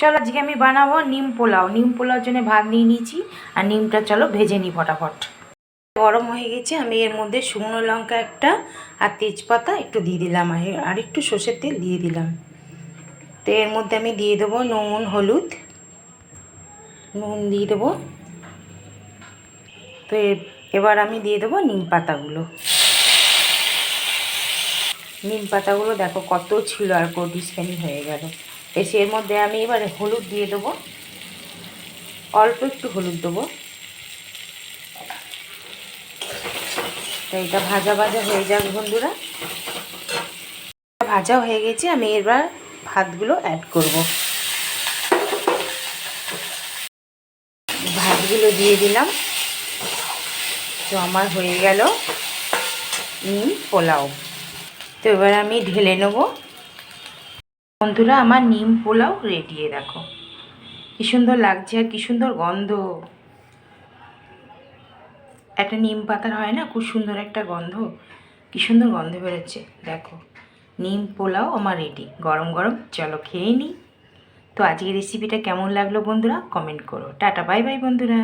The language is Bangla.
চলো আজকে আমি বানাবো নিম পোলাও। নিম পোলাওর জন্য ভাত নিয়ে নিয়েছি, আর নিমটা চলো ভেজে নিই ফটাফট। গরম হয়ে গেছে, আমি এর মধ্যে শুকনো লঙ্কা একটা আর তেজপাতা একটু দিয়ে দিলাম, আর একটু সর্ষের তেল দিয়ে দিলাম। তো এর মধ্যে আমি দিয়ে দেবো নুন হলুদ, নুন দিয়ে দেবো। তো এবার আমি দিয়ে দেবো নিম পাতাগুলো। নিম পাতাগুলো দেখো কত ছিল, আর কোটিসখানি হয়ে গেল। এসে এর মধ্যে আমি এবারে হলুদ দিয়ে দেবো, অল্প একটু হলুদ দেবো। তো এটা ভাজা ভাজা হয়ে যাক বন্ধুরা। ভাজা হয়ে গেছে, আমি এবার ভাতগুলো অ্যাড করব। ভাতগুলো দিয়ে দিলাম। তো আমার হয়ে গেল নিম পোলাও। তো এবার আমি ঢেলে নেব। বন্ধুরা আমার নিম পোলাও রেডি। দেখো কি সুন্দর লাগছে, আর কি সুন্দর গন্ধ। একটা নিম পাতার হয় না, খুব সুন্দর একটা গন্ধ, কি সুন্দর গন্ধ বেরোচ্ছে। দেখো নিম পোলাও আমার রেডি, গরম গরম চলো খেয়ে নিই। তো আজকের রেসিপিটা কেমন লাগলো বন্ধুরা কমেন্ট করো। টাটা বাই বাই বন্ধুরা।